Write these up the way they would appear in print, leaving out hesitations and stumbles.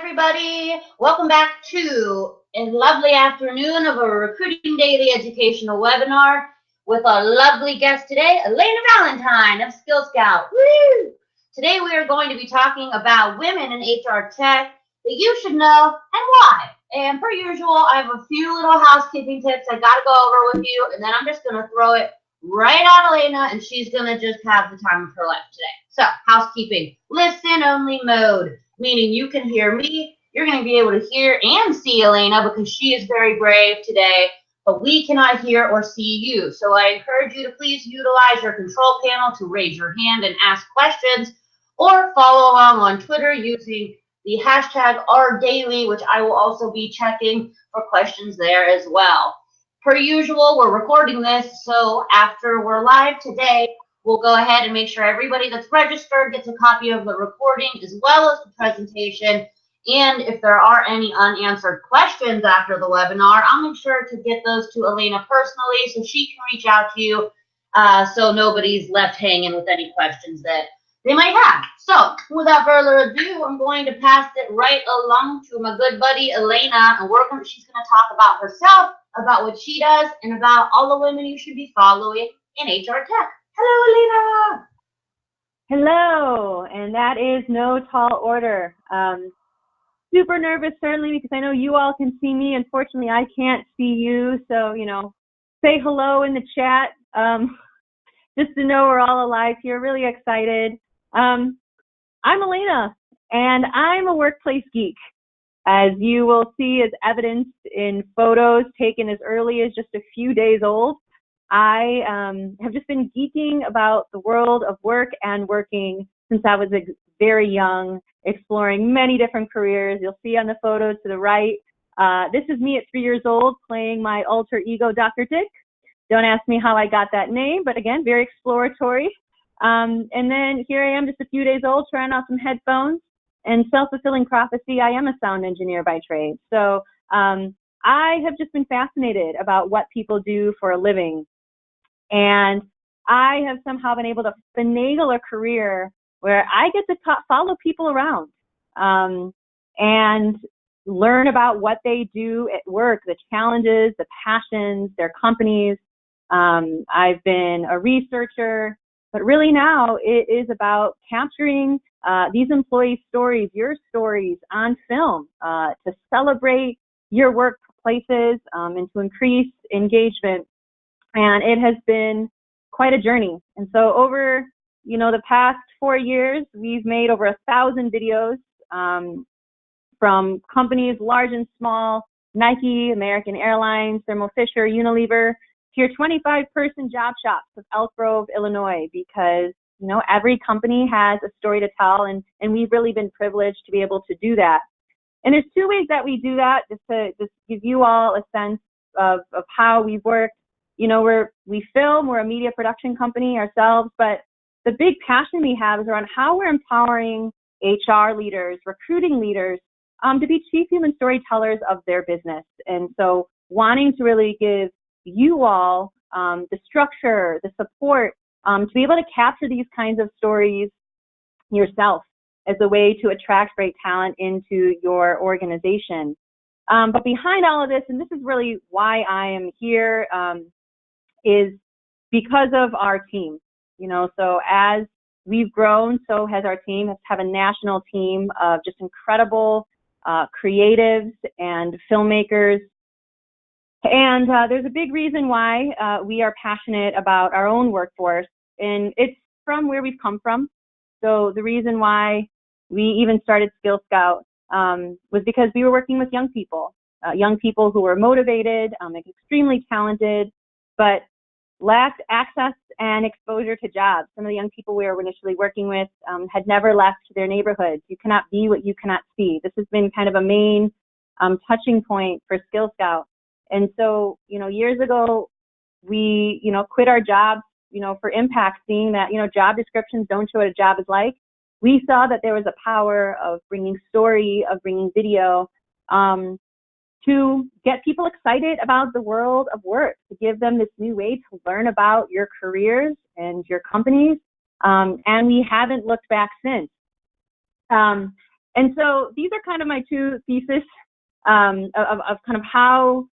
everybody. Welcome back to a lovely afternoon of a Recruiting Daily educational webinar with our lovely guest today, Elena Valentine of Skill Scout. Woo! Today we are going to be talking about women in HR tech that you should know and why. And per usual, I have a few little housekeeping tips I got to go over with you, and then I'm just going to throw it right on Elena, and she's going to just have the time of her life today. So, housekeeping, listen only mode, meaning you can hear me, you're going to be able to hear and see Elena because she is very brave today, but we cannot hear or see you. So I encourage you to please utilize your control panel to raise your hand and ask questions, or follow along on Twitter using the hashtag #RDaily, which I will also be checking for questions there as well. Per usual, we're recording this, so after we're live today, we'll go ahead and make sure everybody that's registered gets a copy of the recording as well as the presentation. And if there are any unanswered questions after the webinar, I'll make sure to get those to Elena personally so she can reach out to you so nobody's left hanging with any questions that they might have. So without further ado, I'm going to pass it right along to my good buddy Elena, and she's going to talk about herself, about what she does, and about all the women you should be following in HR tech. Hello, Elena. Hello, and that is no tall order. Super nervous, certainly, because I know you all can see me. Unfortunately, I can't see you, so, say hello in the chat, just to know we're all alive here. Really excited. I'm Elena, and I'm a workplace geek. As you will see, as evidenced in photos taken as early as just a few days old, I have just been geeking about the world of work and working since I was very young, exploring many different careers. You'll see on the photo to the right, this is me at 3 years old playing my alter ego, Dr. Dick. Don't ask me how I got that name, but again, very exploratory. And then here I am just a few days old trying out some headphones, and self-fulfilling prophecy, I am a sound engineer by trade. So I have just been fascinated about what people do for a living. And I have somehow been able to finagle a career where I get to follow people around and learn about what they do at work, the challenges, the passions, their companies. I've been a researcher, but really now it is about capturing these employee stories, your stories on film to celebrate your workplaces and to increase engagement. And it has been quite a journey. And so over, the past 4 years, we've made over 1,000 videos from companies large and small, Nike, American Airlines, Thermo Fisher, Unilever, to your 25-person job shops of Elk Grove, Illinois, because, every company has a story to tell, and we've really been privileged to be able to do that. And there's two ways that we do that, just to give you all a sense of how we've worked. We film, we're a media production company ourselves, but the big passion we have is around how we're empowering HR leaders, recruiting leaders, to be chief human storytellers of their business. And so wanting to really give you all the structure, the support, to be able to capture these kinds of stories yourself as a way to attract great talent into your organization. But behind all of this, and this is really why I am here, is because of our team. So as we've grown, so has our team. We have a national team of just incredible creatives and filmmakers. And there's a big reason why we are passionate about our own workforce, and it's from where we've come from. So the reason why we even started Skill Scout was because we were working with young people who were motivated, extremely talented, but lacked access and exposure to jobs. Some of the young people we were initially working with had never left their neighborhoods. You cannot be what you cannot see. This has been kind of a main touching point for Skill Scout. And so, years ago, we, quit our jobs, for impact, seeing that, job descriptions don't show what a job is like. We saw that there was a power of bringing story, of bringing video, to get people excited about the world of work, to give them this new way to learn about your careers and your companies. And we haven't looked back since. And so these are kind of my two theses of kind of how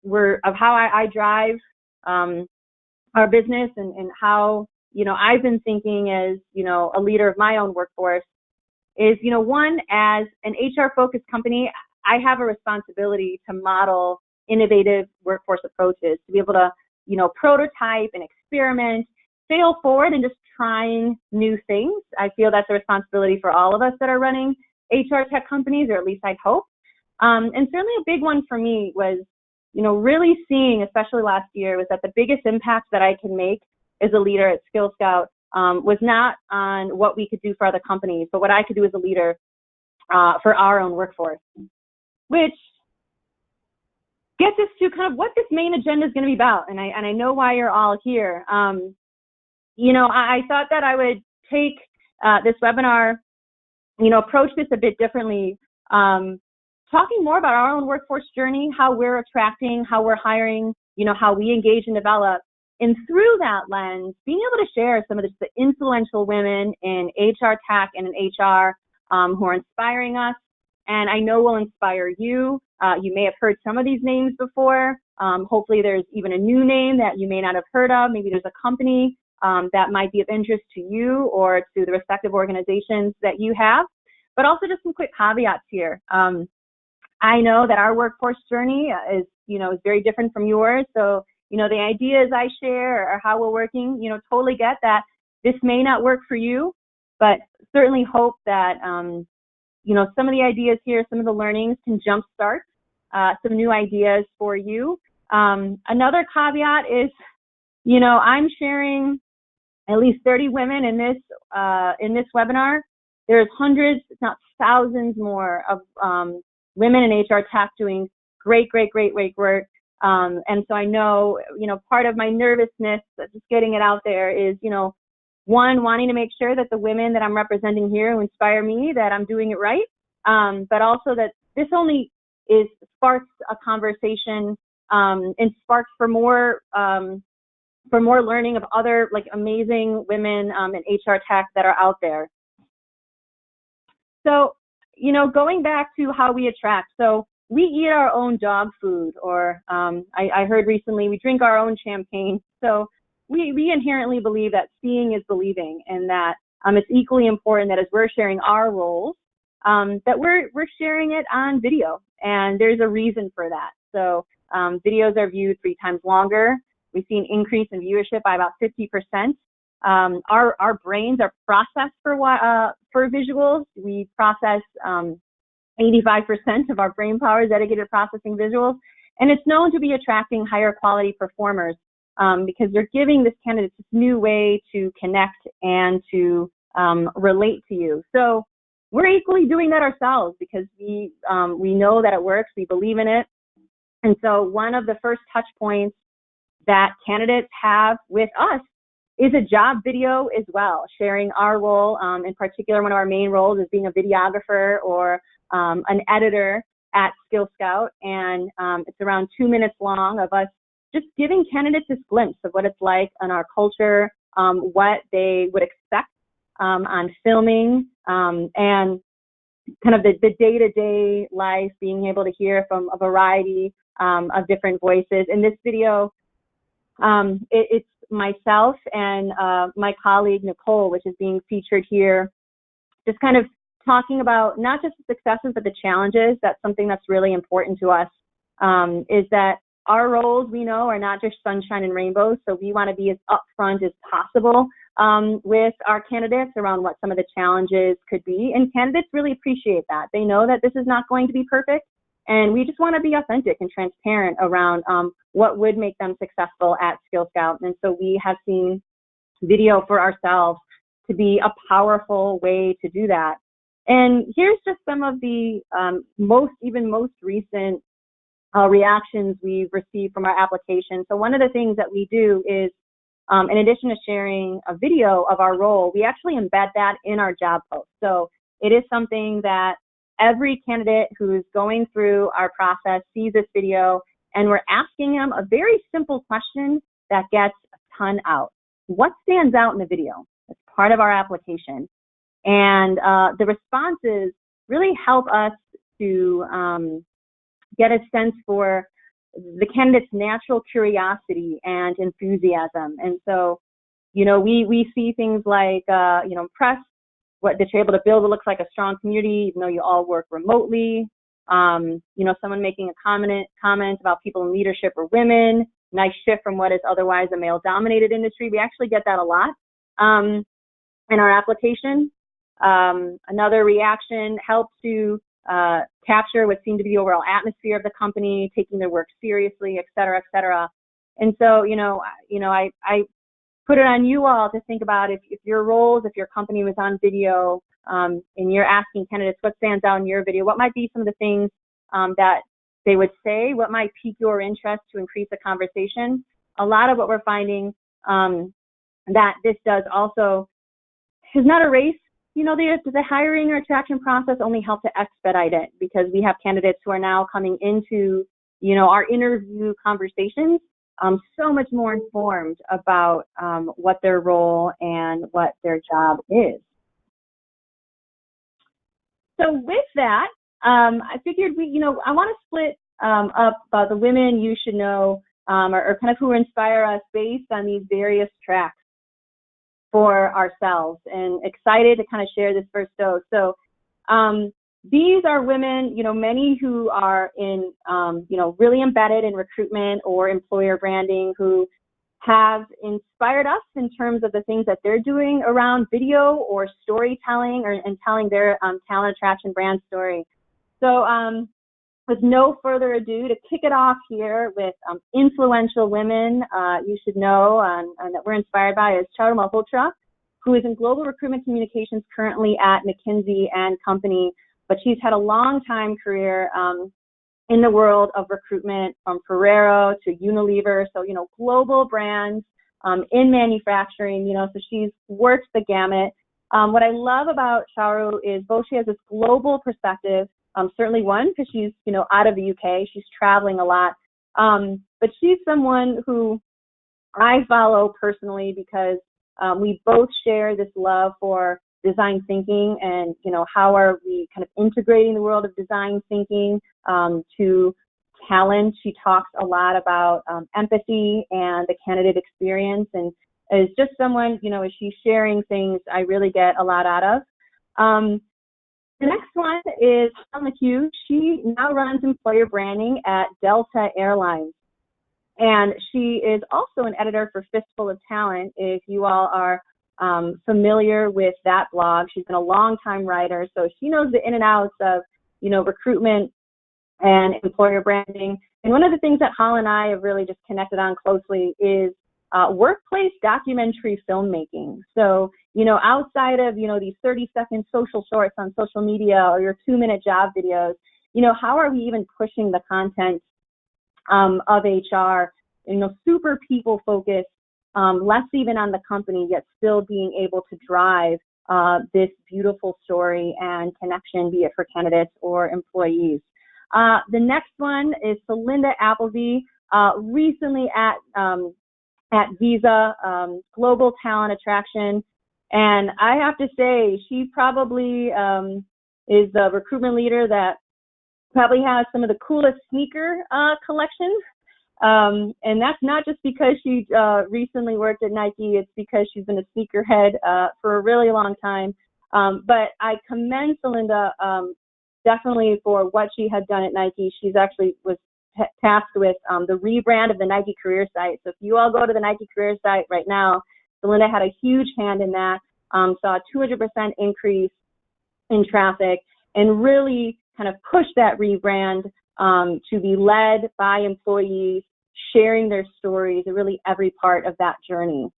I drive our business, and how, I've been thinking as, a leader of my own workforce is, one, as an HR focused company, I have a responsibility to model innovative workforce approaches, to be able to, prototype and experiment, fail forward, and just trying new things. I feel that's a responsibility for all of us that are running HR tech companies, or at least I'd hope. And certainly a big one for me was, really seeing, especially last year, was that the biggest impact that I can make as a leader at Skill Scout was not on what we could do for other companies, but what I could do as a leader for our own workforce, which gets us to kind of what this main agenda is going to be about. And I know why you're all here. I thought that I would take this webinar, approach this a bit differently, talking more about our own workforce journey, how we're attracting, how we're hiring, how we engage and develop. And through that lens, being able to share some of the influential women in HR tech and in HR who are inspiring us, and I know will inspire you. You may have heard some of these names before. Hopefully there's even a new name that you may not have heard of. Maybe there's a company that might be of interest to you or to the respective organizations that you have. But also just some quick caveats here. I know that our workforce journey is very different from yours. So, the ideas I share or how we're working, totally get that this may not work for you, but certainly hope that, some of the ideas here, some of the learnings can jumpstart some new ideas for you. Another caveat is, I'm sharing at least 30 women in this webinar. There's hundreds, if not thousands more of women in HR tech doing great work. And so I know, part of my nervousness, just getting it out there, is, one, wanting to make sure that the women that I'm representing here who inspire me, that I'm doing it right. But also that this only sparks a conversation and sparks for more learning of other amazing women in HR tech that are out there. So, going back to how we attract. So we eat our own dog food, or I heard recently we drink our own champagne. So we inherently believe that seeing is believing, and that it's equally important that as we're sharing our roles, that we're sharing it on video, and there's a reason for that. So videos are viewed 3 times longer. We've seen an increase in viewership by about 50%. Our brains are processed for visuals. We process 85% of our brain power is dedicated to processing visuals, and it's known to be attracting higher quality performers because they're giving this candidate this new way to connect and to relate to you. So we're equally doing that ourselves because we know that it works. We believe in it. And so one of the first touch points that candidates have with us is a job video as well, sharing our role. In particular, one of our main roles is being a videographer or an editor at Skill Scout. And it's around 2 minutes long of us just giving candidates this glimpse of what it's like in our culture, what they would expect on filming, and kind of the day-to-day life, being able to hear from a variety of different voices. In this video, it's myself and my colleague Nicole, which is being featured here, just kind of talking about not just the successes but the challenges. That's something that's really important to us, is that our roles, we know, are not just sunshine and rainbows, so we want to be as upfront as possible with our candidates around what some of the challenges could be, and candidates really appreciate that. They know that this is not going to be perfect, and we just want to be authentic and transparent around what would make them successful at Skill Scout. And so we have seen video for ourselves to be a powerful way to do that. And here's just some of the most recent reactions we've received from our application. So one of the things that we do is, in addition to sharing a video of our role, we actually embed that in our job post. So it is something that every candidate who's going through our process sees this video, and we're asking them a very simple question that gets a ton out. What stands out in the video? It's part of our application. And the responses really help us to get a sense for the candidate's natural curiosity and enthusiasm. And so, we see things like, impressed that you're able to build what looks like a strong community, even though you all work remotely. Someone making a comment about people in leadership or women, nice shift from what is otherwise a male-dominated industry. We actually get that a lot in our application. Another reaction helps to capture what seemed to be the overall atmosphere of the company, taking their work seriously, et cetera, et cetera. And so, I put it on you all to think about if your roles, if your company was on video, and you're asking candidates what stands out in your video, what might be some of the things that they would say, what might pique your interest to increase the conversation. A lot of what we're finding that this does also is not a race. The hiring or attraction process only helps to expedite it, because we have candidates who are now coming into, our interview conversations so much more informed about what their role and what their job is. So with that, I figured I want to split up the women you should know, or kind of who inspire us based on these various tracks for ourselves, and excited to kind of share this first dose. So these are women, many who are in, really embedded in recruitment or employer branding, who have inspired us in terms of the things that they're doing around video or storytelling and telling their talent attraction brand story. So with no further ado, to kick it off here with influential women you should know and that we're inspired by is Charu Malhotra, who is in global recruitment communications currently at McKinsey and Company, but she's had a long time career in the world of recruitment, from Ferrero to Unilever, so, global brands in manufacturing, so she's worked the gamut. What I love about Charu is both she has this global perspective, certainly one, because she's, out of the UK, she's traveling a lot, but she's someone who I follow personally because we both share this love for design thinking and, how are we kind of integrating the world of design thinking to talent. She talks a lot about empathy and the candidate experience, and is just someone, as she's sharing things, I really get a lot out of. The next one is Helen McHugh. She now runs employer branding at Delta Airlines. And she is also an editor for Fistful of Talent. If you all are familiar with that blog, she's been a long-time writer, so she knows the in and outs of, recruitment and employer branding. And one of the things that Helen and I have really just connected on closely is workplace documentary filmmaking. So, outside of, these 30-second social shorts on social media or your 2-minute job videos, how are we even pushing the content of HR, super people focused, less even on the company, yet still being able to drive this beautiful story and connection, be it for candidates or employees. The next one is Celinda Appleby, recently at Visa, Global Talent Attraction. And I have to say, she probably is the recruitment leader that probably has some of the coolest sneaker collections. And that's not just because she recently worked at Nike, it's because she's been a sneakerhead for a really long time. But I commend Celinda definitely for what she had done at Nike. She's actually was tasked with the rebrand of the Nike career site. So if you all go to the Nike career site right now, Celinda had a huge hand in that, saw a 200% increase in traffic, and really kind of pushed that rebrand to be led by employees, sharing their stories, and really every part of that journey.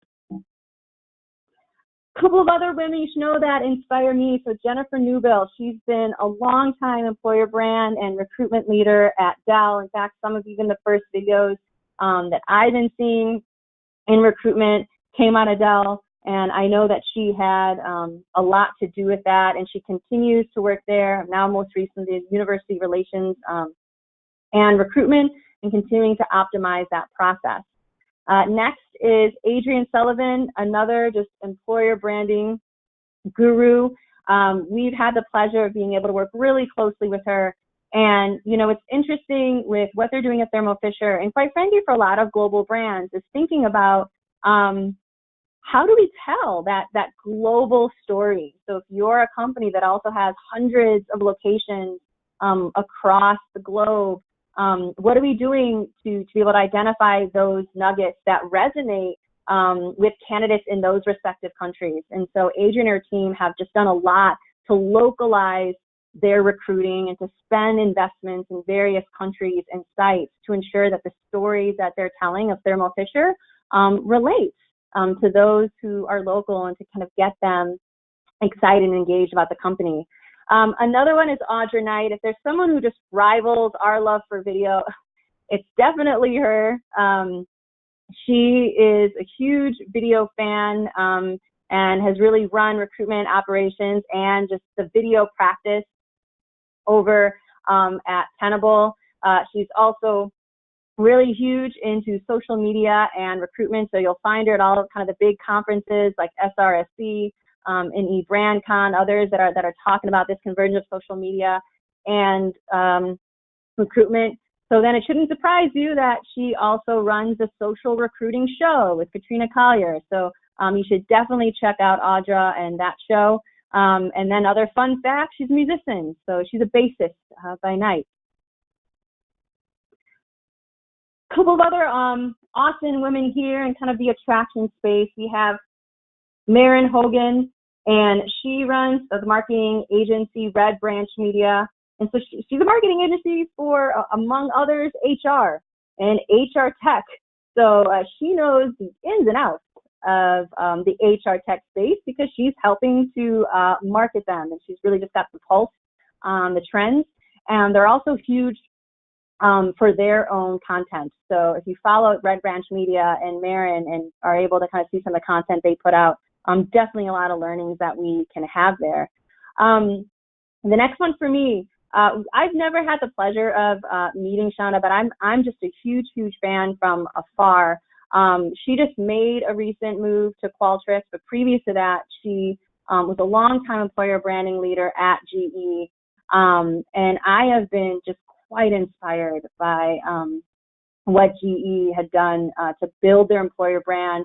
A couple of other women you should know that inspire me. So Jennifer Newbill, she's been a long-time employer brand and recruitment leader at Dell. In fact, some of even the first videos that I've been seeing in recruitment came out of Dell. And I know that she had a lot to do with that, and she continues to work there, now most recently in university relations and recruitment, and continuing to optimize that process. Next is Adrienne Sullivan, another just employer branding guru. we've had the pleasure of being able to work really closely with her. And, you know, it's interesting with what they're doing at Thermo Fisher, and quite frankly, for a lot of global brands, is thinking about how do we tell that global story? So if you're a company that also has hundreds of locations across the globe, what are we doing to be able to identify those nuggets that resonate with candidates in those respective countries? And so Adrian and her team have just done a lot to localize their recruiting and to spend investments in various countries and sites to ensure that the stories that they're telling of Thermo Fisher relates to those who are local, and to kind of get them excited and engaged about the company. Another one is Audra Knight. If there's someone who just rivals our love for video, it's definitely her. She is a huge video fan and has really run recruitment operations and just the video practice over at Tenable. She's also really huge into social media and recruitment, so you'll find her at all of kind of the big conferences like SRSC, and eBrandCon, others that are talking about this convergence of social media and recruitment. So then it shouldn't surprise you that she also runs a social recruiting show with Katrina Collier. So you should definitely check out Audra and that show. And then other fun facts, she's a musician, so she's a bassist by night. A couple of other awesome women here in kind of the attraction space. We have Maren Hogan, and she runs the marketing agency Red Branch Media. And so she's a marketing agency for, among others, HR and HR tech. So she knows the ins and outs of the HR tech space because she's helping to market them, and she's really just got the pulse on the trends. And they're also huge for their own content. So if you follow Red Branch Media and Maren and are able to kind of see some of the content they put out, definitely a lot of learnings that we can have there. The next one for me, I've never had the pleasure of meeting Shauna, but I'm just a huge fan from afar. She just made a recent move to Qualtrics, but previous to that, she was a longtime employer branding leader at GE. And I have been just quite inspired by what GE had done to build their employer brand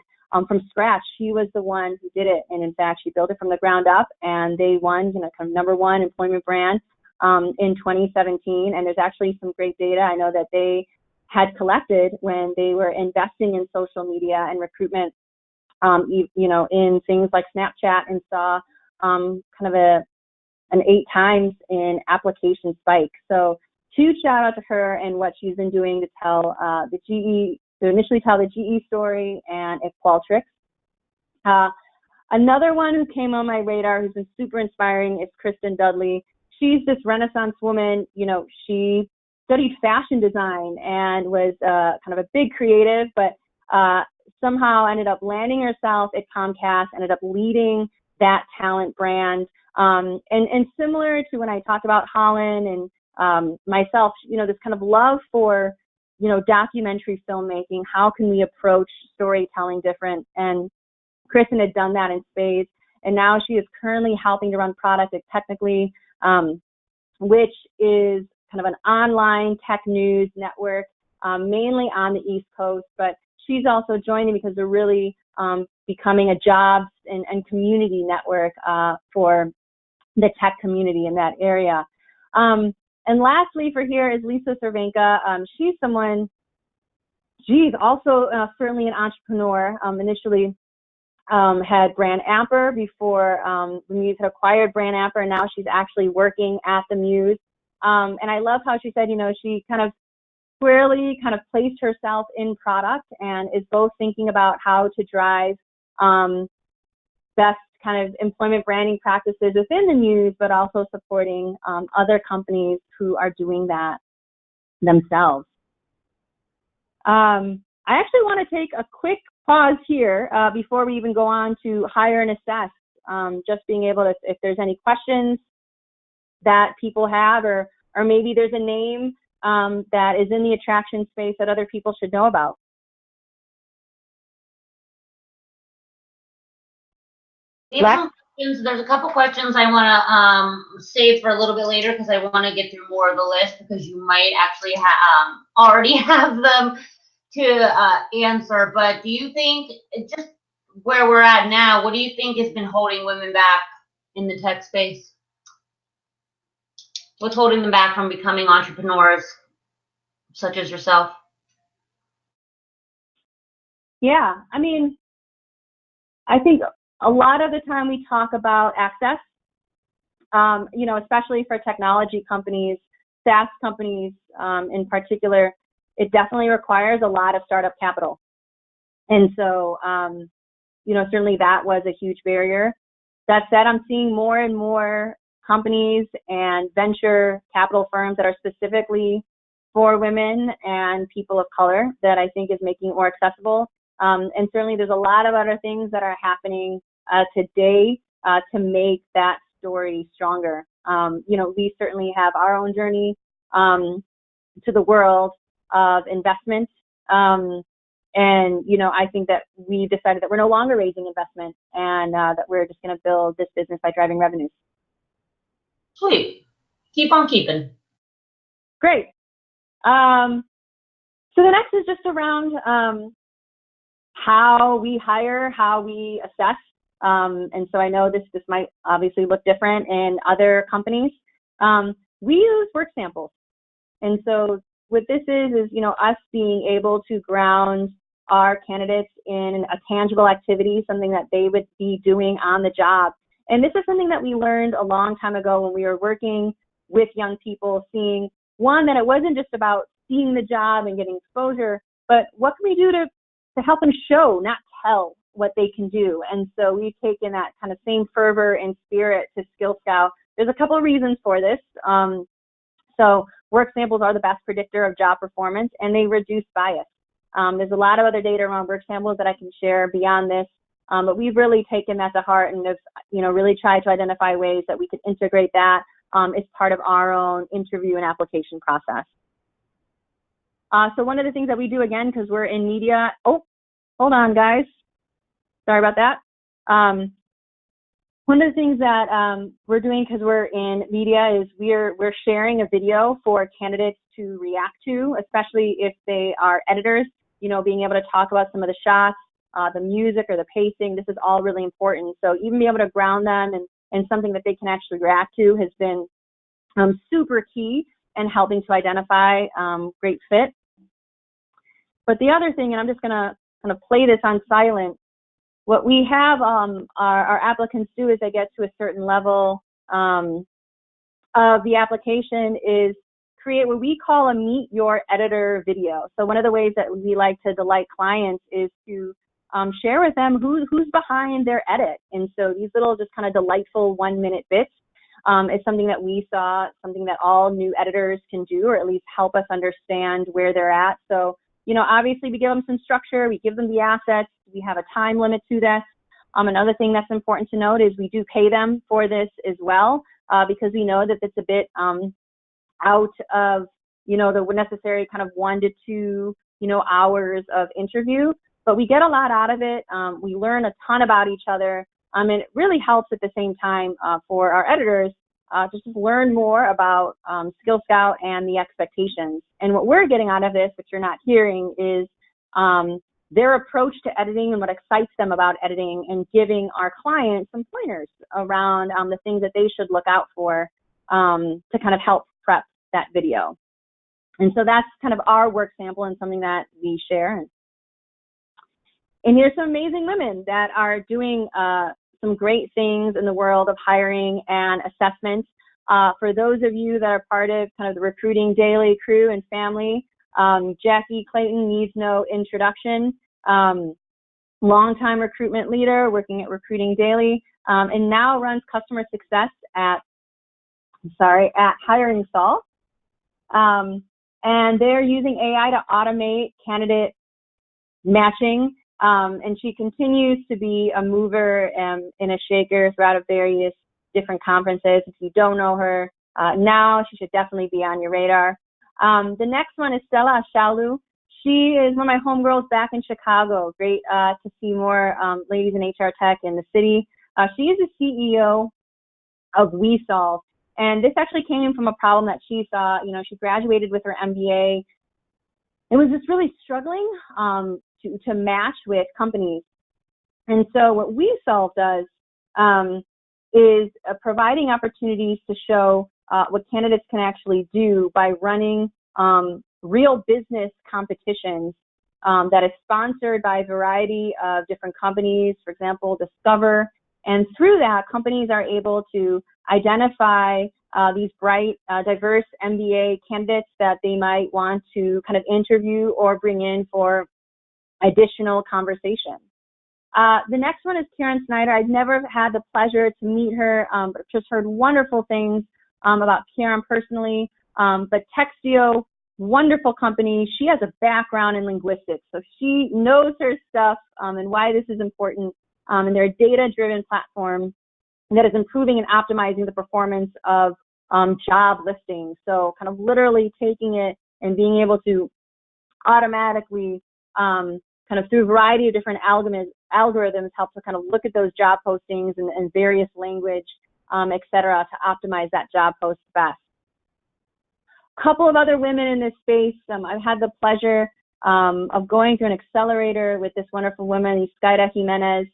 from scratch. She was the one who did it, and in fact, she built it from the ground up, and they won, kind of #1 employment brand in 2017. And there's actually some great data I know that they had collected when they were investing in social media and recruitment, in things like Snapchat, and saw kind of an 8 times in application spike. So huge shout out to her and what she's been doing to tell initially tell the GE story and at Qualtrics. Another one who came on my radar who's been super inspiring is Kristen Dudley. She's this Renaissance woman. She studied fashion design and was kind of a big creative, but somehow ended up landing herself at Comcast, ended up leading that talent brand. And similar to when I talked about Holland and myself, this kind of love for, documentary filmmaking. How can we approach storytelling different? And Kristen had done that in spades. And now she is currently helping to run Product Technically, which is kind of an online tech news network, mainly on the East Coast. But she's also joining because they're really becoming a jobs and community network for the tech community in that area. And lastly for here is Lisa Cervenka. She's someone, also certainly an entrepreneur. Initially had Brand Amper before the Muse had acquired Brand Amper, and now she's actually working at the Muse. And I love how she said, she kind of squarely kind of placed herself in product and is both thinking about how to drive best kind of employment branding practices within the Muse, but also supporting other companies who are doing that themselves. I actually want to take a quick pause here before we even go on to hire and assess, just being able to, if there's any questions that people have, or maybe there's a name that is in the attraction space that other people should know about. We have There's a couple questions I want to save for a little bit later because I want to get through more of the list because you might actually already have them to answer. But do you think, just where we're at now, what do you think has been holding women back in the tech space? What's holding them back from becoming entrepreneurs such as yourself? Yeah, I mean, I think a lot of the time we talk about access, you know, especially for technology companies, SaaS companies in particular, it definitely requires a lot of startup capital. And so, you know, certainly that was a huge barrier. That said, I'm seeing more and more companies and venture capital firms that are specifically for women and people of color that I think is making it more accessible. And certainly there's a lot of other things that are happening today to make that story stronger. You know, we certainly have our own journey to the world of investment. And, you know, I think that we decided that we're no longer raising investment and that we're just going to build this business by driving revenues. Sweet. Keep on keeping. Great. So the next is just around how we hire, how we assess. And so I know this might obviously look different in other companies. We use work samples. And so what this is, you know, us being able to ground our candidates in a tangible activity, something that they would be doing on the job. And this is something that we learned a long time ago when we were working with young people, seeing, one, that it wasn't just about seeing the job and getting exposure, but what can we do to help them show, not tell, what they can do. And so we've taken that kind of same fervor and spirit to Skill Scout. There's a couple of reasons for this. So work samples are the best predictor of job performance, and they reduce bias. There's a lot of other data around work samples that I can share beyond this, but we've really taken that to heart and have, you know, really tried to identify ways that we can integrate that as part of our own interview and application process. So one of the things that we do, again, because we're in media, oh, hold on, guys. Sorry about that. One of the things that we're doing because we're in media is we're sharing a video for candidates to react to, especially if they are editors, you know, being able to talk about some of the shots, the music or the pacing. This is all really important. So even being able to ground them and something that they can actually react to has been super key in helping to identify great fit. But the other thing, and I'm just going to kind of play this on silent, what we have our applicants do as they get to a certain level of the application is create what we call a meet your editor video. So one of the ways that we like to delight clients is to share with them who's behind their edit. And so these little just kind of delightful 1-minute bits is something that we saw, something that all new editors can do, or at least help us understand where they're at. So, you know, obviously we give them some structure, we give them the assets, we have a time limit to this. Another thing that's important to note is we do pay them for this as well, because we know that it's a bit out of, you know, the necessary kind of 1 to 2, you know, hours of interview, but we get a lot out of it. We learn a ton about each other, and it really helps at the same time for our editors to just learn more about Skill Scout and the expectations. And what we're getting out of this, which you're not hearing, is their approach to editing and what excites them about editing, and giving our clients some pointers around the things that they should look out for to kind of help prep that video. And so that's kind of our work sample and something that we share. And here's some amazing women that are doing some great things in the world of hiring and assessment. For those of you that are part of kind of the Recruiting Daily crew and family, Jackie Clayton needs no introduction. Longtime recruitment leader working at Recruiting Daily, and now runs customer success at Hiring Solve. And they're using AI to automate candidate matching. And she continues to be a mover and a shaker throughout various different conferences. If you don't know her now, she should definitely be on your radar. The next one is Stella Shalu. She is one of my homegirls back in Chicago. Great to see more ladies in HR tech in the city. She is the CEO of WeSolve. And this actually came from a problem that she saw. You know, she graduated with her MBA and was just really struggling to match with companies. And so what WeSolve does is providing opportunities to show what candidates can actually do by running real business competitions that is sponsored by a variety of different companies, for example, Discover. And through that, companies are able to identify these bright, diverse MBA candidates that they might want to kind of interview or bring in for additional conversation. The next one is Karen Snyder. I've never had the pleasure to meet her, but just heard wonderful things about Karen personally. But Textio, wonderful company. She has a background in linguistics, so she knows her stuff and why this is important. And they're a data-driven platform that is improving and optimizing the performance of job listings. So kind of literally taking it and being able to automatically kind of through a variety of different algorithms help to kind of look at those job postings in various language, et cetera, to optimize that job post best. A couple of other women in this space. I've had the pleasure of going through an accelerator with this wonderful woman, Iscaira Jimenez.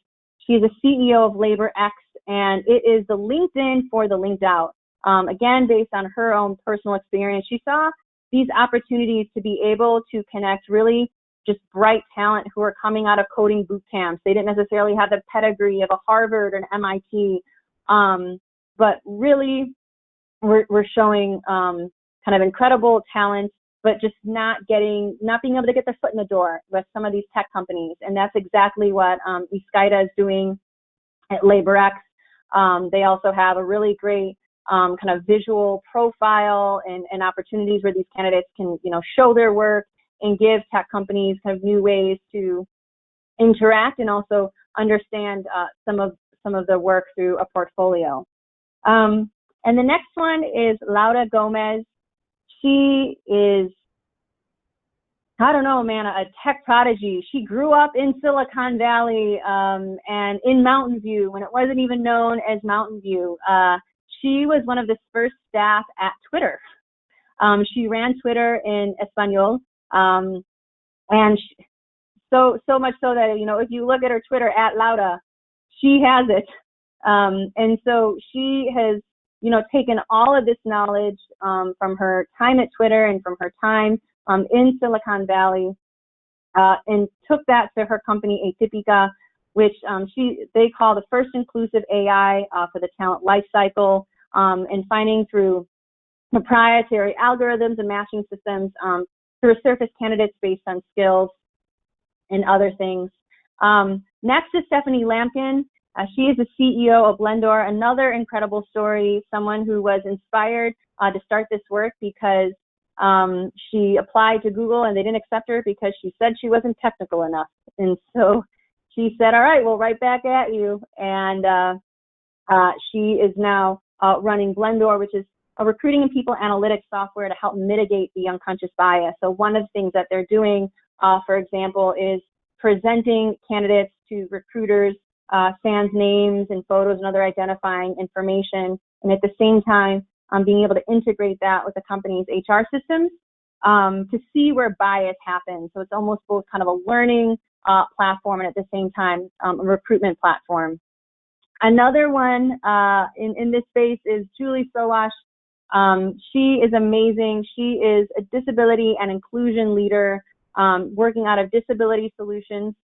She's the CEO of LaborX, and it is the LinkedIn for the linked out. Again, based on her own personal experience, she saw these opportunities to be able to connect really just bright talent who are coming out of coding boot camps. They didn't necessarily have the pedigree of a Harvard or an MIT, but really we're showing kind of incredible talent, but just not being able to get their foot in the door with some of these tech companies. And that's exactly what Iscaira is doing at LaborX. They also have a really great kind of visual profile and opportunities where these candidates can, you know, show their work and give tech companies kind of new ways to interact and also understand some of their work through a portfolio. And the next one is Laura Gomez. She is, I don't know, man, a tech prodigy. She grew up in Silicon Valley and in Mountain View when it wasn't even known as Mountain View. She was one of the first staff at Twitter. She ran Twitter in Espanol. And so much so that, you know, if you look at her Twitter at Laura, she has it. And so she has, you know, taken all of this knowledge from her time at Twitter and from her time in Silicon Valley and took that to her company Atypica, which they call the first inclusive AI for the talent lifecycle, and finding through proprietary algorithms and matching systems to surface candidates based on skills and other things. Next is Stephanie Lampkin. She is the CEO of Blendor, another incredible story, someone who was inspired to start this work because she applied to Google and they didn't accept her because she said she wasn't technical enough. And so she said, all right, we'll right back at you. And she is now running Blendor, which is a recruiting and people analytics software to help mitigate the unconscious bias. So one of the things that they're doing, for example, is presenting candidates to recruiters, sans names and photos and other identifying information, and at the same time being able to integrate that with the company's HR systems to see where bias happens. So it's almost both kind of a learning platform and at the same time a recruitment platform. Another one in this space is Julie Sowash. She is amazing. She is a disability and inclusion leader working out of Disability Solutions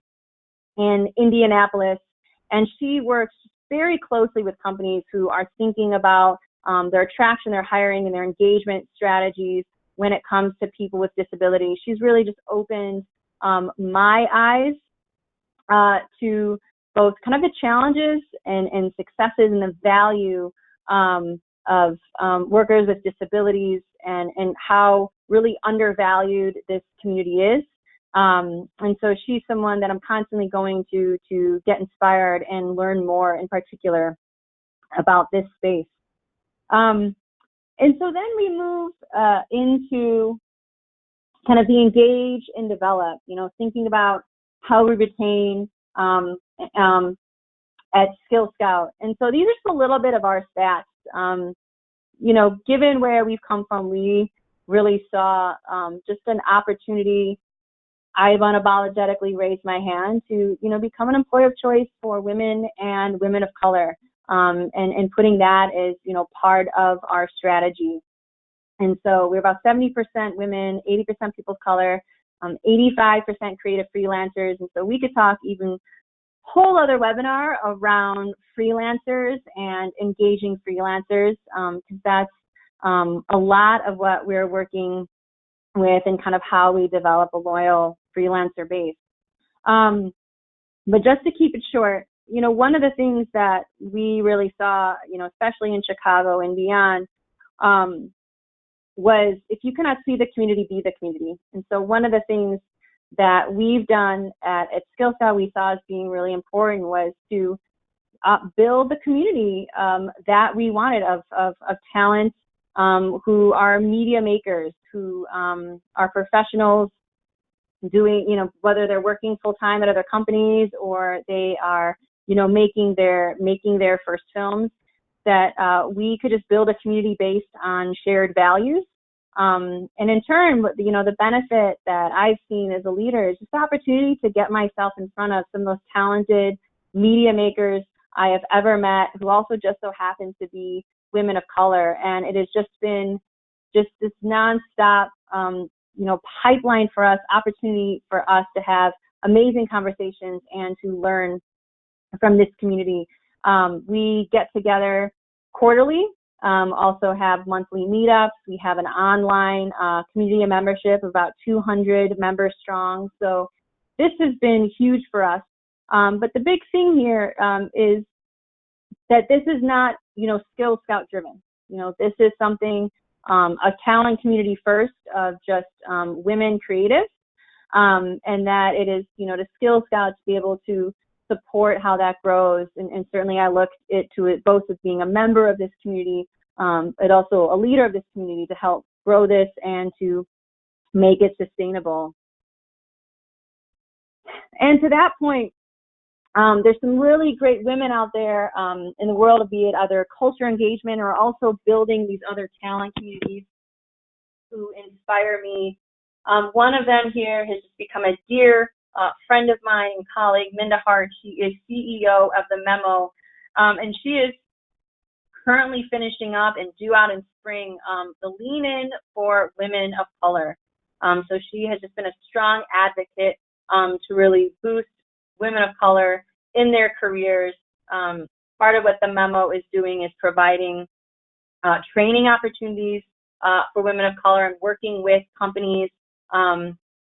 in Indianapolis. And she works very closely with companies who are thinking about their attraction, their hiring, and their engagement strategies when it comes to people with disabilities. She's really just opened my eyes to both kind of the challenges and successes and the value of workers with disabilities and how really undervalued this community is. And so she's someone that I'm constantly going to get inspired and learn more in particular about this space. And so then we move into kind of the engage and develop, you know, thinking about how we retain at Skill Scout. And so these are just a little bit of our stats. You know, given where we've come from, we really saw just an opportunity. I unapologetically raised my hand to, you know, become an employer of choice for women and women of color, and putting that as, you know, part of our strategy. And so we're about 70% women, 80% people of color, 85% creative freelancers. And so we could talk even whole other webinar around freelancers and engaging freelancers, because that's a lot of what we're working with and kind of how we develop a loyal freelancer base. But just to keep it short, you know, one of the things that we really saw, you know, especially in Chicago and beyond, was if you cannot see the community, be the community. And so one of the things that we've done at Skill Scout we saw as being really important was to build the community that we wanted of talent who are media makers, who are professionals doing, you know, whether they're working full time at other companies or they are, you know, making their first films, that we could just build a community based on shared values. And in turn, you know, the benefit that I've seen as a leader is just the opportunity to get myself in front of some of the most talented media makers I have ever met, who also just so happen to be women of color. And it has just been just this nonstop, you know, pipeline for us, opportunity for us to have amazing conversations and to learn from this community. We get together quarterly, also have monthly meetups. We have an online community membership, about 200 members strong. So this has been huge for us. But the big thing here is that this is not, you know, Skill Scout driven. You know, this is something, a talent community first of just women creatives, and that it is, you know, to Skill Scout to be able to support how that grows. And certainly I look to it both as being a member of this community, but also a leader of this community to help grow this and to make it sustainable. And to that point, there's some really great women out there in the world of, be it other culture engagement or also building these other talent communities, who inspire me. One of them here has just become a dear friend of mine and colleague, Minda Hart. She is CEO of The Memo, and she is currently finishing up and due out in spring the Lean In for Women of Color. So she has just been a strong advocate to really boost women of color in their careers. Part of what The Memo is doing is providing training opportunities for women of color and working with companies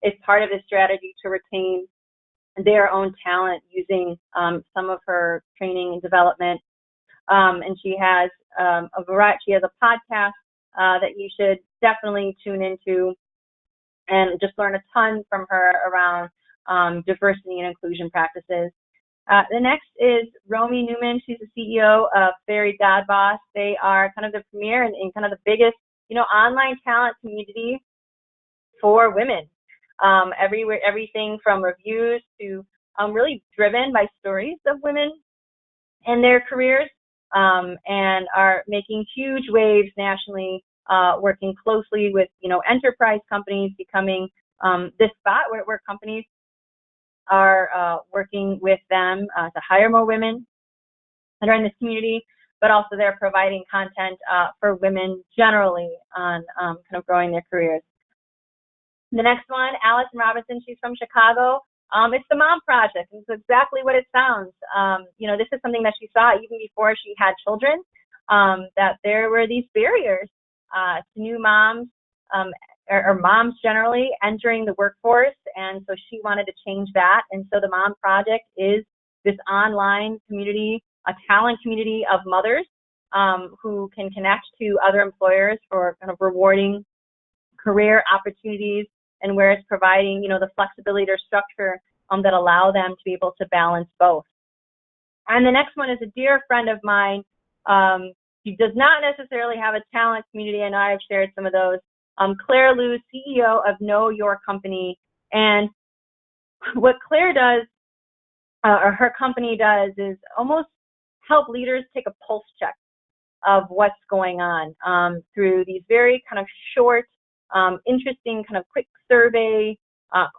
is part of the strategy to retain their own talent using some of her training and development. And she has a variety. She has a podcast that you should definitely tune into and just learn a ton from her around diversity and inclusion practices. The next is Romy Newman. She's the CEO of Fairy God Boss. They are kind of the premier and kind of the biggest, you know, online talent community for women. Everything from reviews to really driven by stories of women and their careers, and are making huge waves nationally, working closely with, you know, enterprise companies, becoming this spot where companies are working with them to hire more women that are in this community, but also they're providing content for women generally on kind of growing their careers. The next one, Allison Robinson, she's from Chicago. It's the Mom Project. It's exactly what it sounds. You know, this is something that she saw even before she had children, that there were these barriers to new moms, or moms generally entering the workforce. And so she wanted to change that. And so the Mom Project is this online community, a talent community of mothers who can connect to other employers for kind of rewarding career opportunities, and where it's providing, you know, the flexibility or structure that allow them to be able to balance both. And the next one is a dear friend of mine. She does not necessarily have a talent community. I know I've shared some of those. Claire Liu, CEO of Know Your Company. And what Claire does, or her company does, is almost help leaders take a pulse check of what's going on through these very kind of short, interesting kind of quick survey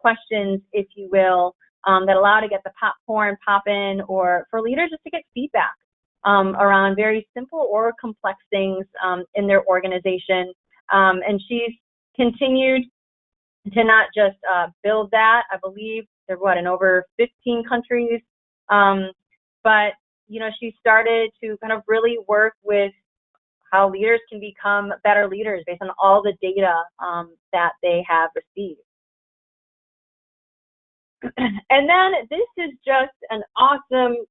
questions, if you will, that allow to get the popcorn popping, or for leaders just to get feedback around very simple or complex things in their organization. And she's continued to not just build that. I believe they're in over 15 countries. But, you know, she started to kind of really work with how leaders can become better leaders based on all the data that they have received. And then this is just an awesome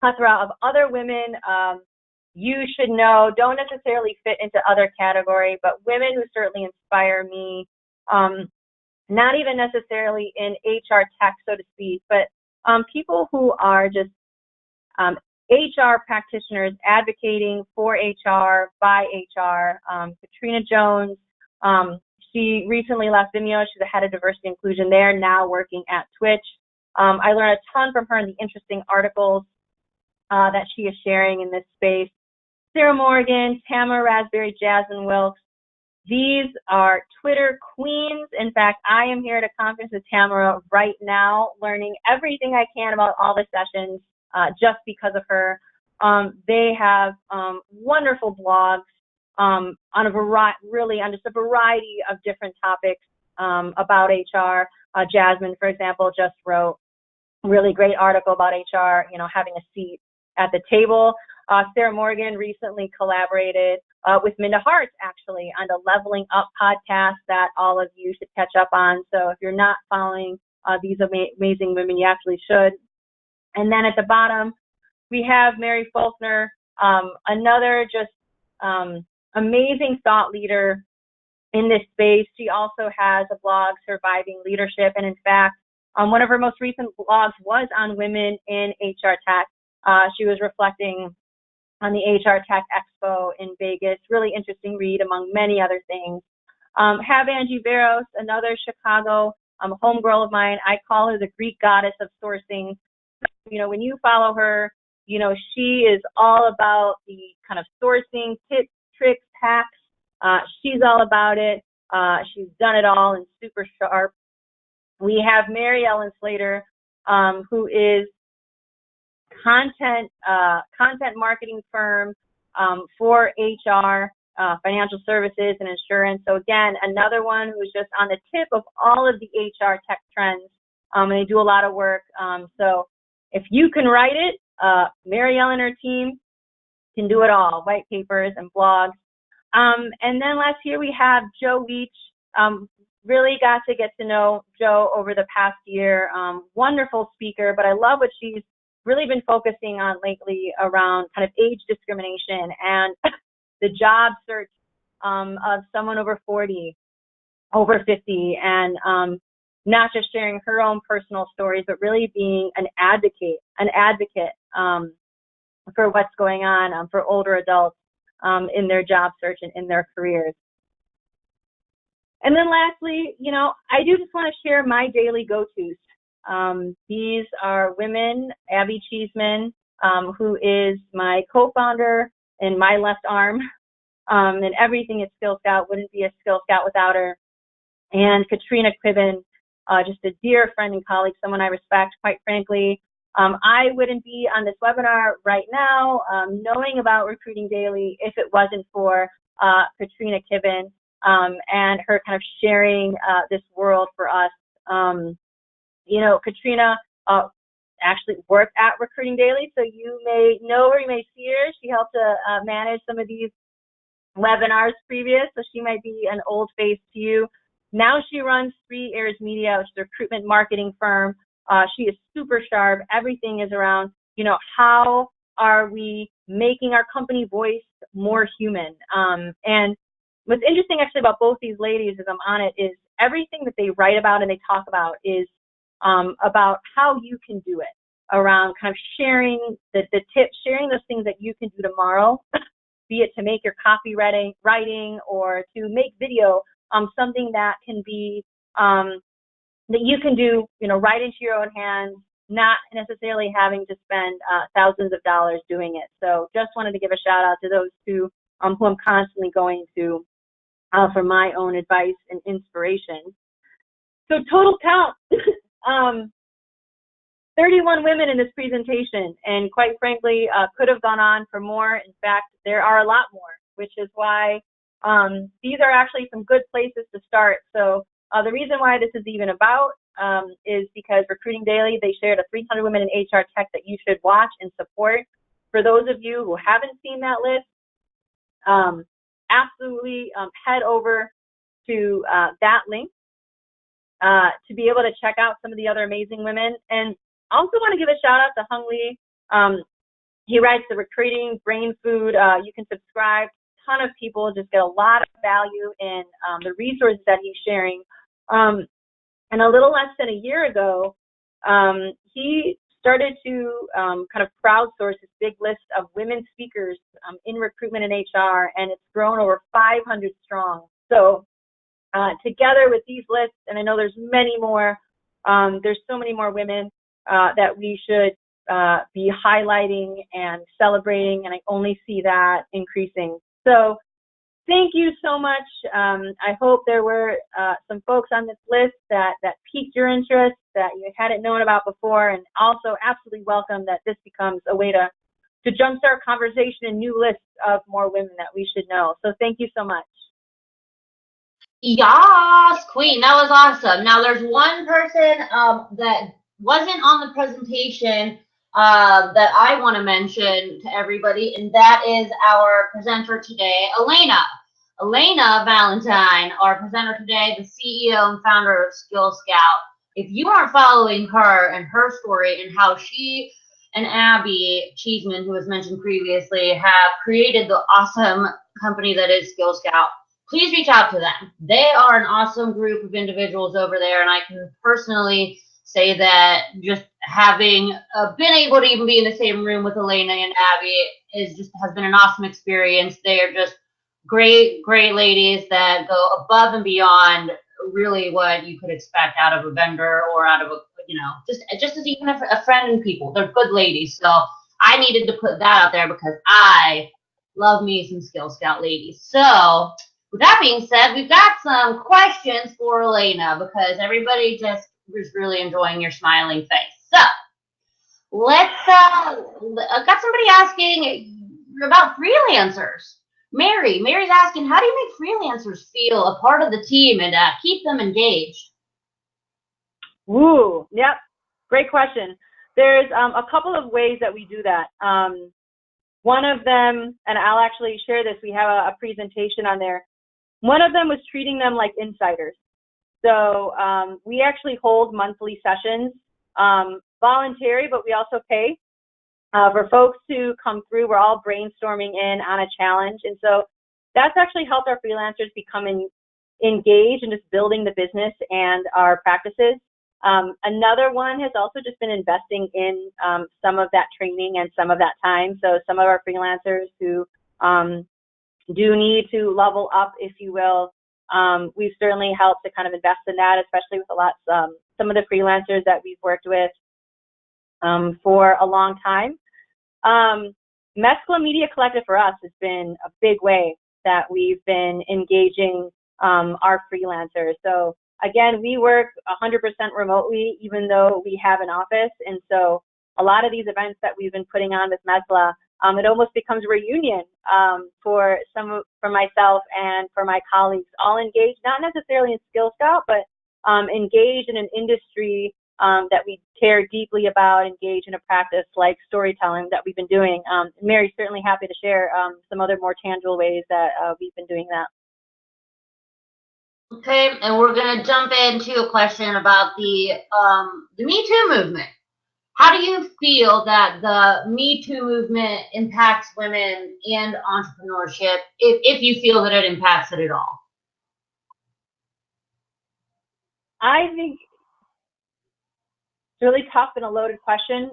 plethora of other women you should know, don't necessarily fit into other category, but women who certainly inspire me, not even necessarily in HR tech, so to speak, but people who are just HR practitioners advocating for HR, by HR. Katrina Jones, she recently left Vimeo. She's the head of diversity and inclusion there, now working at Twitch. I learned a ton from her in the interesting articles that she is sharing in this space. Sarah Morgan, Tamara Raspberry, Jasmine Wilkes. These are Twitter queens. In fact, I am here at a conference with Tamara right now, learning everything I can about all the sessions just because of her. They have wonderful blogs on a variety, on just a variety of different topics about HR. Jasmine, for example, just wrote a really great article about HR, you know, having a seat at the table. Sarah Morgan recently collaborated with Minda Harts, actually, on the Leveling Up podcast that all of you should catch up on. So if you're not following these amazing women, you actually should. And then at the bottom, we have Mary Faulkner, another just amazing thought leader in this space. She also has a blog, Surviving Leadership. And in fact, one of her most recent blogs was on women in HR tech. She was reflecting on the HR Tech Expo in Vegas. Really interesting read, among many other things. Have Angie Veros, another Chicago homegirl of mine. I call her the Greek goddess of sourcing. You know, when you follow her, you know, she is all about the kind of sourcing tips, tricks, hacks. She's all about it. She's done it all and super sharp. We have Mary Ellen Slater, who is content marketing firm for HR, financial services, and insurance. So again, another one who's just on the tip of all of the HR tech trends, and they do a lot of work. So if you can write it, Mary Ellen and her team can do it all, white papers and blogs. And then last year we have Joe Weech. Really got to get to know Joe over the past year. Wonderful speaker, but I love what she's really been focusing on lately around kind of age discrimination and the job search of someone over 40, over 50, and not just sharing her own personal stories, but really being an advocate for what's going on for older adults in their job search and in their careers. And then lastly, you know, I do just want to share my daily go-tos. These are women. Abby Cheeseman, who is my co-founder and my left arm, and everything at Skill Scout. Wouldn't be a Skill Scout without her. And Katrina Kribben, just a dear friend and colleague, someone I respect, quite frankly. I wouldn't be on this webinar right now, knowing about Recruiting Daily, if it wasn't for Katrina Kribben and her kind of sharing this world for us. You know, Katrina actually worked at Recruiting Daily, so you may know her, you may see her. She helped to manage some of these webinars previous, so she might be an old face to you. Now she runs 3 Airs Media, which is a recruitment marketing firm. She is super sharp. Everything is around, you know, how are we making our company voice more human? And what's interesting actually about both these ladies as I'm on it is everything that they write about and they talk about is about how you can do it, around kind of sharing the tips, sharing those things that you can do tomorrow, be it to make your copywriting or to make video, something that can be, that you can do, you know, right into your own hands, not necessarily having to spend thousands of dollars doing it. So just wanted to give a shout out to those two who I'm constantly going to for my own advice and inspiration. So total count, 31 women in this presentation, and quite frankly, could have gone on for more. In fact, there are a lot more, which is why these are actually some good places to start. So the reason why this is even about is because Recruiting Daily, they shared a 300 Women in HR Tech that you should watch and support. For those of you who haven't seen that list, absolutely head over to that link to be able to check out some of the other amazing women. And also want to give a shout out to Hung Lee. He writes the Recruiting Brain Food. You can subscribe. A ton of people just get a lot of value in the resources that he's sharing. And a little less than a year ago, he started to kind of crowdsource this big list of women speakers in recruitment and HR, and it's grown over 500 strong. So together with these lists, and I know there's many more, there's so many more women that we should be highlighting and celebrating, and I only see that increasing. So thank you so much. I hope there were some folks on this list that piqued your interest, that you hadn't known about before, and also absolutely welcome that this becomes a way to jumpstart conversation and new lists of more women that we should know. So thank you so much. Yes, Queen, that was awesome. Now there's one person that wasn't on the presentation that I want to mention to everybody, and that is our presenter today, ELENA. ELENA Valentine, our presenter today, the CEO and founder of Skill Scout. If you aren't following her and her story and how she and Abby Cheeseman, who was mentioned previously, have created the awesome company that is Skill Scout, please reach out to them. They are an awesome group of individuals over there, and I can personally say that just having been able to even be in the same room with ELENA and Abby has been an awesome experience. They are just great ladies that go above and beyond really what you could expect out of a vendor or out of a, just as even a friend and people. They're good ladies. So I needed to put that out there because I love me some Skill Scout ladies. So with that being said, we've got some questions for ELENA because everybody just was really enjoying your smiling face. So let's, I've got somebody asking about freelancers. Mary's asking, how do you make freelancers feel a part of the team and keep them engaged? Ooh, yep, great question. There's a couple of ways that we do that. One of them, and I'll actually share this, we have a presentation on there. One of them was treating them like insiders. So we actually hold monthly sessions, voluntary, but we also pay for folks to come through. We're all brainstorming in on a challenge. And so that's actually helped our freelancers become engaged in just building the business and our practices. Another one has also just been investing in some of that training and some of that time. So some of our freelancers who do need to level up, if you will, we've certainly helped to kind of invest in that, especially with some of the freelancers that we've worked with for a long time. Mescla Media Collective for us has been a big way that we've been engaging our freelancers. So again, we work 100% remotely, even though we have an office. And so a lot of these events that we've been putting on with Mescla, it almost becomes a reunion for myself and for my colleagues, all engaged, not necessarily in Skill Scout, but engaged in an industry that we care deeply about, engaged in a practice like storytelling that we've been doing. Mary's certainly happy to share some other more tangible ways that we've been doing that. Okay, and we're going to jump into a question about the Me Too movement. How do you feel that the Me Too movement impacts women and entrepreneurship, if you feel that it impacts it at all? I think it's really tough and a loaded question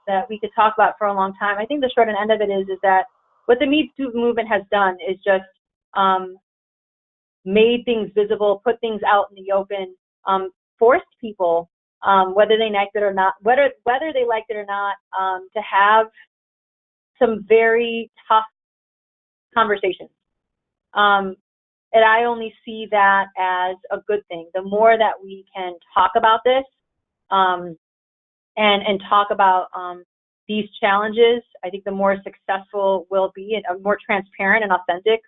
that we could talk about for a long time. I think the short end of it is that what the Me Too movement has done is just made things visible, put things out in the open, forced people whether they liked it or not, whether they liked it or not, to have some very tough conversations. And I only see that as a good thing. The more that we can talk about this, and talk about these challenges, I think the more successful we'll be, and a more transparent and authentic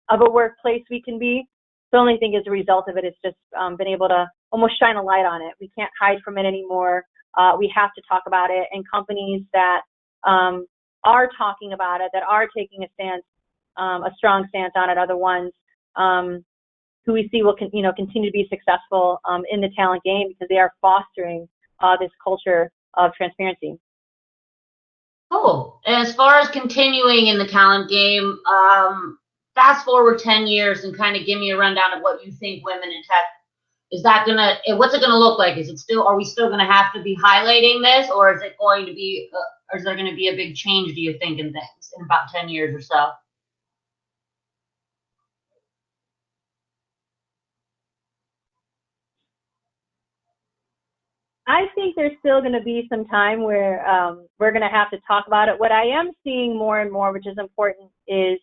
of a workplace we can be. The only thing as a result of it is just been able to almost shine a light on it. We can't hide from it anymore. We have to talk about it, and companies that are talking about it, that are taking a stance, a strong stance on it, are the ones who we see will continue to be successful in the talent game, because they are fostering this culture of transparency. Cool. And as far as continuing in the talent game, fast forward 10 years and kind of give me a rundown of what you think women in tech, what's it gonna look like? Are we still gonna have to be highlighting this, or is it going to be, or is there gonna be a big change, do you think, in things in about 10 years or so? I think there's still going to be some time where we're going to have to talk about it. What I am seeing more and more, which is important, is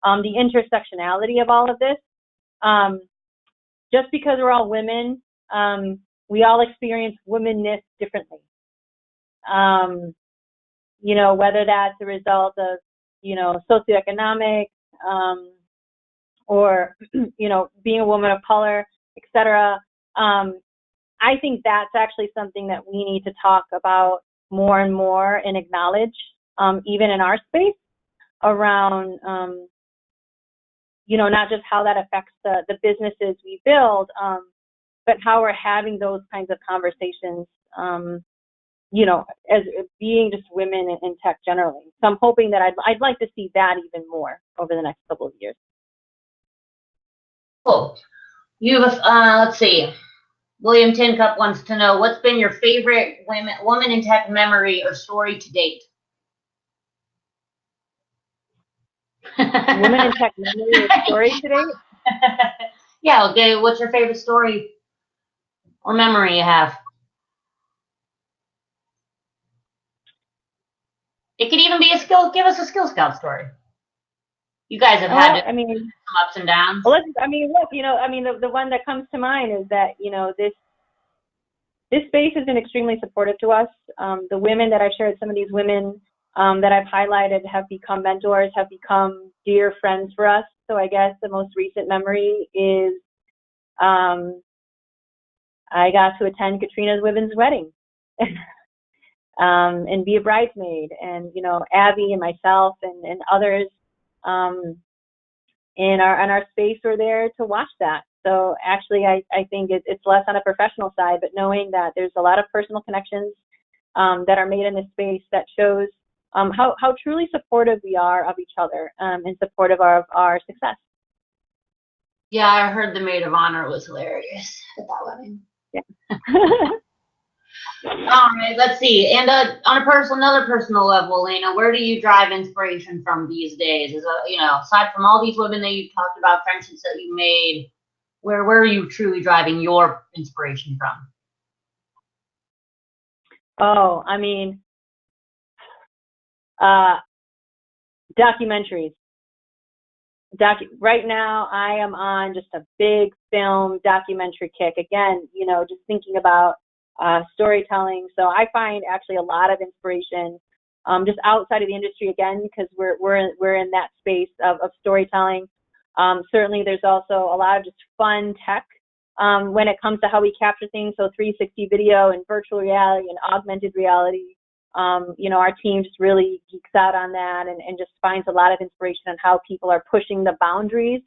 the intersectionality of all of this. Just because we're all women, we all experience womenness differently. Whether that's a result of, socioeconomic, or, being a woman of color, etc. I think that's actually something that we need to talk about more and more and acknowledge, even in our space, around, not just how that affects the businesses we build, but how we're having those kinds of conversations, as being just women in tech generally. So I'm hoping that I'd like to see that even more over the next couple of years. Cool. You have, let's see. William Tincup wants to know, what's been your favorite woman in tech memory or story to date? Woman in tech memory or story to date? Yeah, okay. What's your favorite story or memory you have? It could even be give us a Skill Scout story. You guys have had some ups and downs. Well, the one that comes to mind is that, this space has been extremely supportive to us. The women that I've shared, some of these women that I've highlighted have become mentors, have become dear friends for us. So I guess the most recent memory is I got to attend Katrina's women's wedding and be a bridesmaid. And, Abby and myself and others in our space were there to watch that. So actually, I think it's less on a professional side, but knowing that there's a lot of personal connections that are made in this space that shows how truly supportive we are of each other and supportive of our success. Yeah, I heard the maid of honor was hilarious at that wedding. Yeah. All right, let's see. And on another personal level, Elena, where do you drive inspiration from these days? Aside from all these women that you've talked about, friendships that you made, where are you truly driving your inspiration from? Oh, documentaries. Right now, I am on just a big film documentary kick. Again, just thinking about storytelling. So I find actually a lot of inspiration just outside of the industry, again, because we're in that space of storytelling. Certainly, there's also a lot of just fun tech when it comes to how we capture things. So 360 video and virtual reality and augmented reality. Our team just really geeks out on that and just finds a lot of inspiration on how people are pushing the boundaries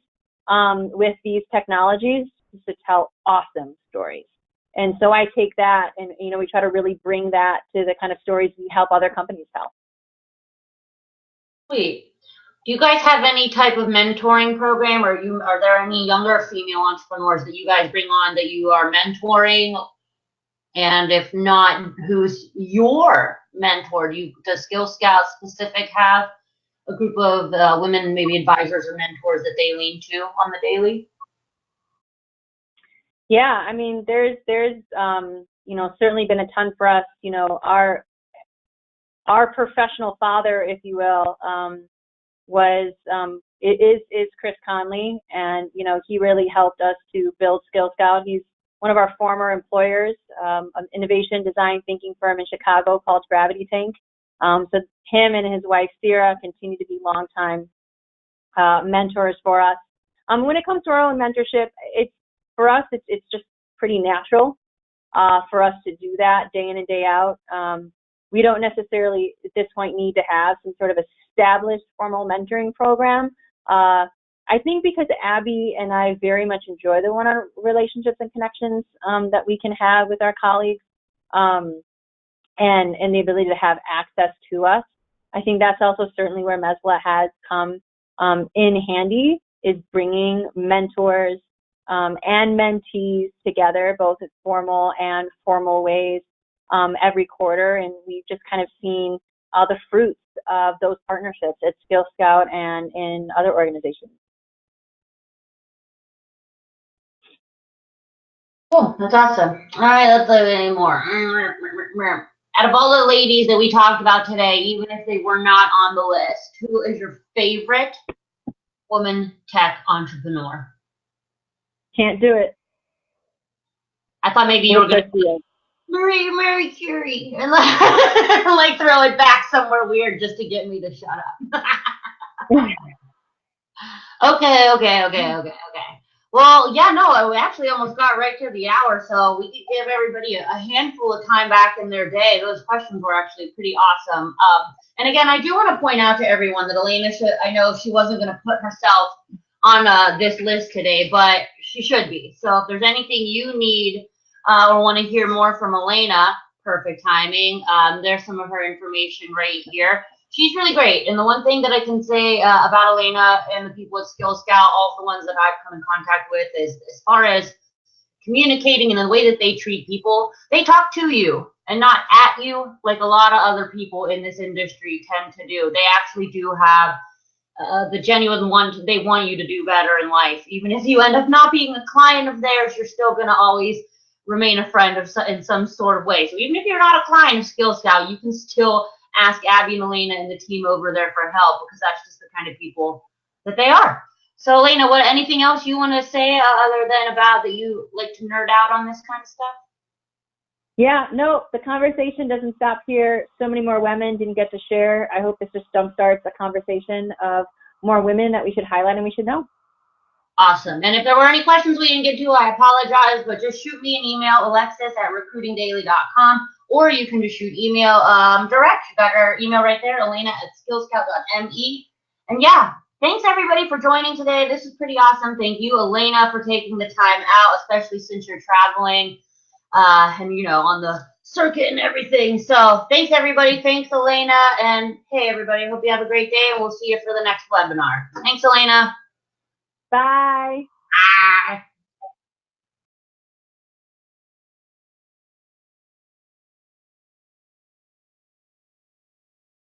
with these technologies just to tell awesome stories. And so I take that and, we try to really bring that to the kind of stories we help other companies tell. Sweet. Do you guys have any type of mentoring program, or are there any younger female entrepreneurs that you guys bring on that you are mentoring? And if not, who's your mentor? Does Skill Scout specific have a group of women, maybe advisors or mentors that they lean to on the daily? Yeah, there's certainly been a ton for us. Our professional father, if you will, is Chris Conley, and he really helped us to build Skill Scout. He's one of our former employers, an innovation design thinking firm in Chicago called Gravity Tank. So him and his wife Sierra continue to be longtime mentors for us. When it comes to our own mentorship, for us it's just pretty natural for us to do that day in and day out. We don't necessarily at this point need to have some sort of established formal mentoring program. I think because Abby and I very much enjoy the one-on-one relationships and connections that we can have with our colleagues, and the ability to have access to us. I think that's also certainly where MESLA has come in handy, is bringing mentors and mentees together, both in formal and formal ways, every quarter, and we've just kind of seen the fruits of those partnerships at Skill Scout and in other organizations. Cool, that's awesome. All right, let's look at any more. Out of all the ladies that we talked about today, even if they were not on the list, who is your favorite woman tech entrepreneur? Can't do it. I thought maybe you were going to say Mary Curie and like throw it back somewhere weird just to get me to shut up. Okay. Well, yeah, no, we actually almost got right to the hour, so we could give everybody a handful of time back in their day. Those questions were actually pretty awesome. And again, I do want to point out to everyone that Elena I know she wasn't going to put herself on this list today, but she should be. So if there's anything you need or want to hear more from Elena, perfect timing. There's some of her information right here. She's really great. And the one thing that I can say about Elena and the people at Skill Scout, all the ones that I've come in contact with, is as far as communicating and the way that they treat people, they talk to you and not at you like a lot of other people in this industry tend to do. They actually do have the genuine one. They want you to do better in life. Even if you end up not being a client of theirs, you're still going to always remain a friend in some sort of way. So even if you're not a client of Skill Scout, you can still ask Abby and Elena and the team over there for help, because that's just the kind of people that they are. So Elena, anything else you want to say other than about that you like to nerd out on this kind of stuff? Yeah, no, the conversation doesn't stop here. So many more women didn't get to share. I hope this just jumpstarts a conversation of more women that we should highlight and we should know. Awesome. And if there were any questions we didn't get to, I apologize, but just shoot me an email, alexis@recruitingdaily.com, or you can just shoot email direct. You got her email right there, elena@skillscout.me. And yeah, thanks everybody for joining today. This is pretty awesome. Thank you, Elena, for taking the time out, especially since you're traveling and on the circuit and everything. So thanks everybody. Thanks Elena. And hey everybody, hope you have a great day, and we'll see you for the next webinar. Thanks Elena. Bye. Bye.